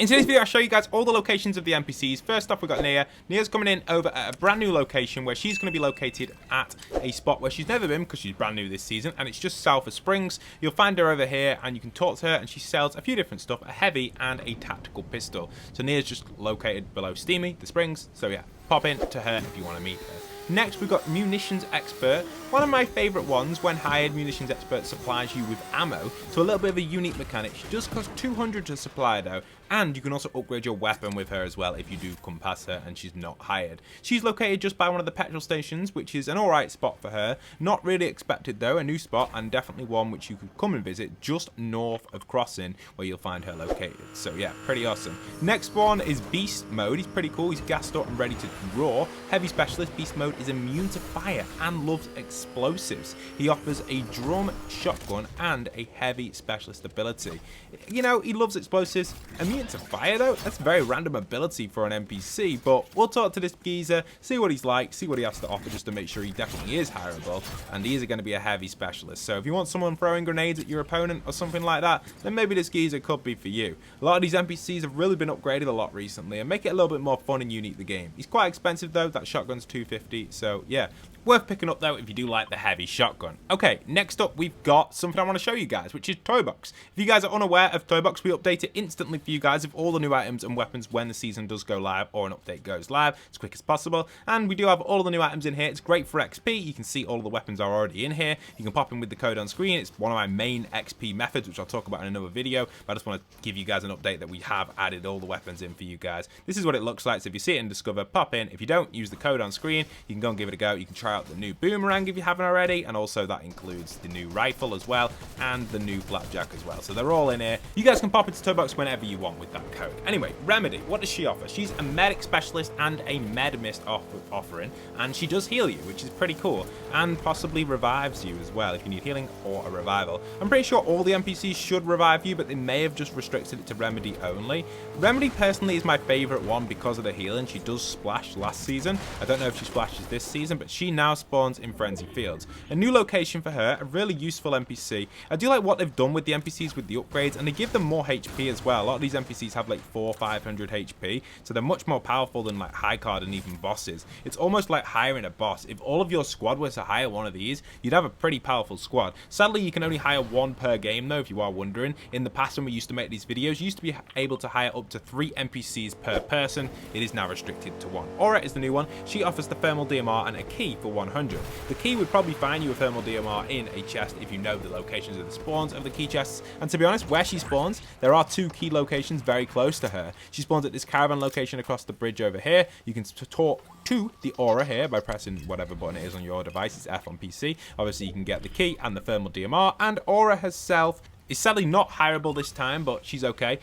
In today's video, I'll show you guys all the locations of the NPCs. First off, we've got Nia. Nia's coming in over at a brand new location where she's going to be located at a spot where she's never been because she's brand new this season, and it's just south of Springs. You'll find her over here, and you can talk to her, and she sells a few different stuff, a heavy and a tactical pistol. So Nia's just located below Steamy, the Springs. So yeah, pop in to her if you want to meet her. Next, we've got Munitions Expert. One of my favourite ones. When hired, Munitions Expert supplies you with ammo. So a little bit of a unique mechanic. She does cost 200 to supply though, and you can also upgrade your weapon with her as well if you do come past her and she's not hired. She's located just by one of the petrol stations, which is an alright spot for her. Not really expected though, a new spot, and definitely one which you could come and visit just north of Crossing, where you'll find her located. So yeah, pretty awesome. Next one is Beastmode. He's pretty cool. He's gassed up and ready to draw. Heavy specialist. Beastmode is immune to fire and loves explosives. He offers a drum shotgun and a heavy specialist ability. You know, he loves explosives. Immune to fire though? That's a very random ability for an NPC, but we'll talk to this geezer, see what he's like, see what he has to offer just to make sure he definitely is hireable, and he is going to be a heavy specialist. So if you want someone throwing grenades at your opponent or something like that, then maybe this geezer could be for you. A lot of these NPCs have really been upgraded a lot recently and make it a little bit more fun and unique the game. He's quite expensive though. That shotgun's 250, so yeah, worth picking up though if you do like the heavy shotgun. Okay, next up we've got something I want to show you guys, which is Toybox. If you guys are unaware of Toybox, we update it instantly for you guys with all the new items and weapons when the season does go live or an update goes live as quick as possible. And we do have all of the new items in here. It's great for XP. You can see all of the weapons are already in here. You can pop in with the code on screen. It's one of my main XP methods, which I'll talk about in another video, but I just want to give you guys an update that we have added all the weapons in for you guys. This is what it looks like. So if you see it in Discover, pop in. If you don't, use the code on screen. You can go and give it a go. You can try out the new boomerang if you haven't already, and also that includes the new rifle as well and the new flapjack as well. So they're all in here. You guys can pop into Toybox whenever you want with that code. Anyway, Remedy, what does she offer? She's a medic specialist and a med mist offering, and she does heal you, which is pretty cool, and possibly revives you as well if you need healing or a revival. I'm pretty sure all the NPCs should revive you, but they may have just restricted it to Remedy only. Remedy personally is my favorite one because of the healing. She does splash last season. I don't know if she splashes this season, but she now spawns in Frenzy Fields. A new location for her, a really useful NPC. I do like what they've done with the NPCs with the upgrades, and they give them more HP as well. A lot of these NPCs have like 400-500 HP, so they're much more powerful than like high card and even bosses. It's almost like hiring a boss. If all of your squad was to hire one of these, you'd have a pretty powerful squad. Sadly, you can only hire one per game though, if you are wondering. In the past, when we used to make these videos, you used to be able to hire up to 3 NPCs per person. It is now restricted to 1. Aura is the new one. She offers the thermal DMR and a key for 100. The key would probably find you a thermal DMR in a chest if you know the locations of the spawns of the key chests. And to be honest, where she spawns, there are 2 key locations very close to her. She spawns at this caravan location across the bridge over here. You can talk to the aura here by pressing whatever button it is on your device. It's F on PC. Obviously, you can get the key and the thermal DMR, and aura herself is sadly not hireable this time, but she's okay.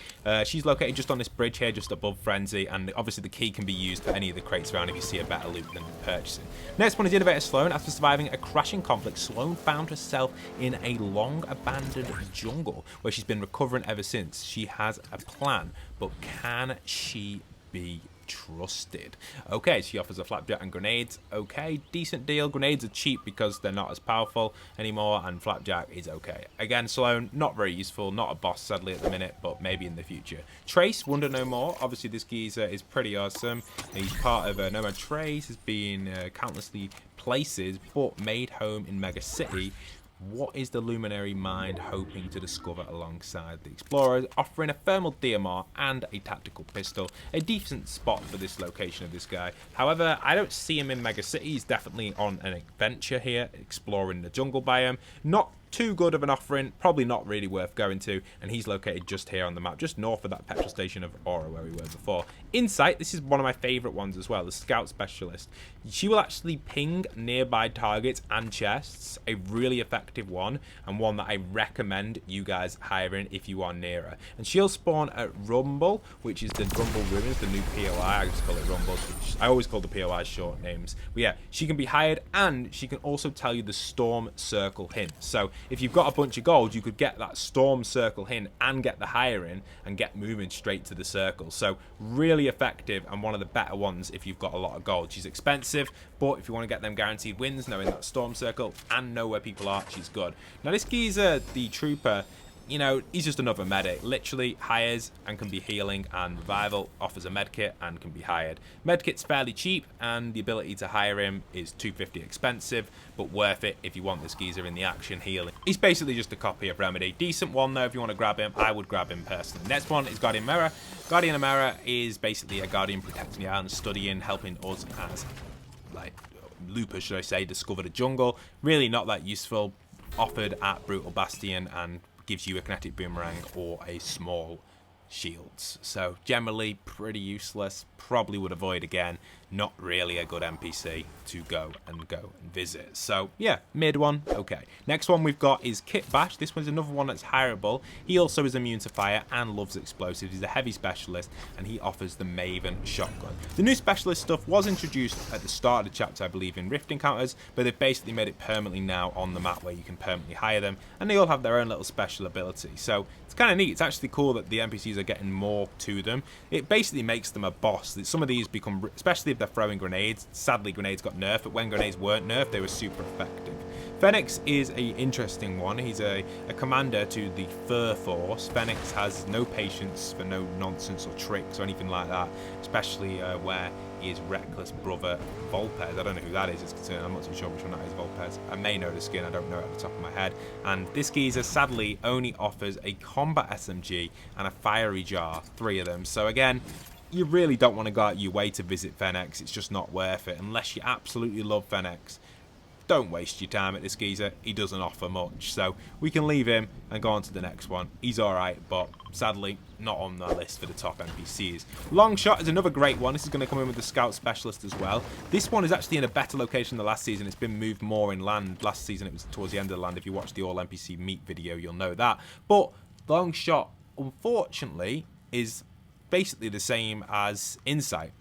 She's located just on this bridge here, just above Frenzy, and obviously the key can be used for any of the crates around if you see a better loot than purchasing. Next one is Innovator Slone. After surviving a crashing conflict, Slone found herself in a long-abandoned jungle where she's been recovering ever since. She has a plan, but can she be trusted? Okay, she offers a flapjack and grenades. Okay, decent deal. Grenades are cheap because they're not as powerful anymore, and flapjack is okay. Again, Slone, not very useful, not a boss sadly at the minute, but maybe in the future. Trace, Wonder No More. Obviously this geezer is pretty awesome. He's part of Nomad Trace, has been countlessly places, but made home in Mega City. What is the Luminary Mind hoping to discover alongside the Explorers? Offering a thermal DMR and a tactical pistol. A decent spot for this location of this guy. However, I don't see him in Mega City. He's definitely on an adventure here, exploring the jungle biome. Not too good of an offering, probably not really worth going to, and he's located just here on the map, just north of that petrol station of Aura where we were before. Insight, this is one of my favorite ones as well, the Scout Specialist. She will actually ping nearby targets and chests, a really effective one, and one that I recommend you guys hiring if you are near her. And she'll spawn at Rumble, which is the Rumble Ruins, the new POI. I just call it Rumble. I always call the POI short names. But yeah, she can be hired, and she can also tell you the Storm Circle hint. So if you've got a bunch of gold, you could get that Storm Circle hint and get the hiring and get moving straight to the circle. So really effective and one of the better ones if you've got a lot of gold. She's expensive, but if you want to get them guaranteed wins, knowing that Storm Circle and know where people are, she's good. Now this geezer, the Trooper, you know, he's just another medic. Literally hires and can be healing, and revival offers a medkit and can be hired. Medkit's fairly cheap, and the ability to hire him is $250 expensive, but worth it if you want this geezer in the action healing. He's basically just a copy of Remedy. Decent one though if you want to grab him. I would grab him personally. Next one is Guardian Amara. Guardian Amara is basically a guardian protecting the island, studying, helping us as, like, loopers, should I say, discover the jungle. Really not that useful. Offered at Brutal Bastion and gives you a kinetic boomerang or a small shields. So generally pretty useless. Probably would avoid again. Not really a good NPC to go and visit. So yeah, mid one, okay. Next one we've got is Kitbash. This one's another one that's hireable. He also is immune to fire and loves explosives. He's a heavy specialist and he offers the Maven shotgun. The new specialist stuff was introduced at the start of the chapter, I believe, in Rift Encounters, but they've basically made it permanently now on the map where you can permanently hire them, and they all have their own little special ability. So it's kind of neat. It's actually cool that the NPCs are getting more to them. It basically makes them a boss. Some of these become, especially if they're throwing grenades. Sadly, grenades got nerfed, but when grenades weren't nerfed, they were super effective. Fennix is an interesting one. He's a commander to the Fur Force. Fennix has no patience for no nonsense or tricks or anything like that, especially where he is Reckless brother Volpez. I don't know who that is. It's concerned. I'm not too sure which one that is, Volpez. I may know the skin. I don't know it at the top of my head. And this geezer sadly only offers a combat SMG and a fiery jar, 3 of them. So again, you really don't want to go out your way to visit Fennix. It's just not worth it unless you absolutely love Fennix. Don't waste your time at this geezer. He doesn't offer much, so we can leave him and go on to the next one. He's alright, but sadly not on the list for the top NPCs. Longshot is another great one. This is going to come in with the Scout Specialist as well. This one is actually in a better location than last season. It's been moved more in land. Last season it was towards the end of the land. If you watch the all NPC meet video, you'll know that. But Longshot, unfortunately, is basically the same as Insight.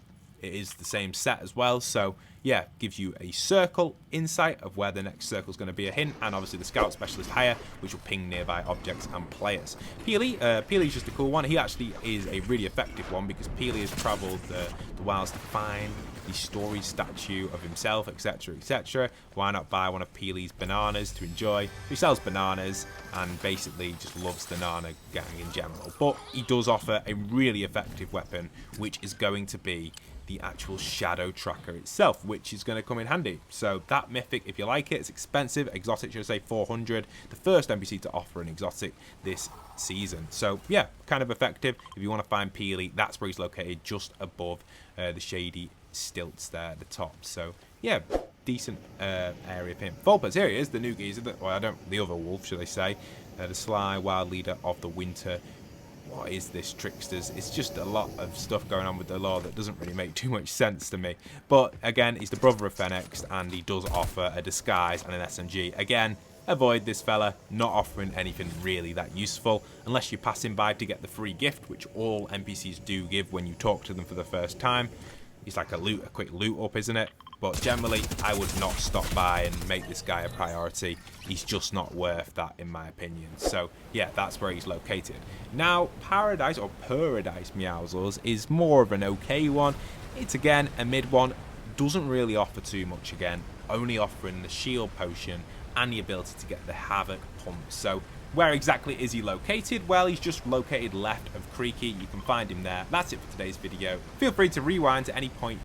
It is the same set as well, so yeah, gives you a circle insight of where the next circle is going to be, a hint, and obviously the Scout Specialist hire, which will ping nearby objects and players. Peely is just a cool one. He actually is a really effective one because Peely has travelled the wilds to find the story statue of himself, etc, etc. Why not buy one of Peely's bananas to enjoy? He sells bananas and basically just loves the Nana gang in general, but he does offer a really effective weapon, which is going to be the actual shadow tracker itself, which is going to come in handy. So that mythic, if you like it, it's expensive. Exotic, should I say, 400. The first NPC to offer an exotic this season. So yeah, kind of effective. If you want to find Peely, that's where he's located, just above the shady stilts there at the top. So yeah, decent area for him. Volpez, here he is, the new geezer, the other wolf, should I say, the sly wild leader of the winter. What is this, tricksters? It's just a lot of stuff going on with the lore that doesn't really make too much sense to me. But again, he's the brother of Fennix, and he does offer a disguise and an SMG. Again, avoid this fella, not offering anything really that useful, unless you're passing by to get the free gift, which all NPCs do give when you talk to them for the first time. It's like a quick loot up, isn't it? But generally, I would not stop by and make this guy a priority. He's just not worth that, in my opinion. So, yeah, that's where he's located. Now, Purradise Meowscles is more of an okay one. It's, again, a mid one. Doesn't really offer too much, again. Only offering the shield potion and the ability to get the Havoc pump. So, where exactly is he located? Well, he's just located left of Creaky. You can find him there. That's it for today's video. Feel free to rewind to any point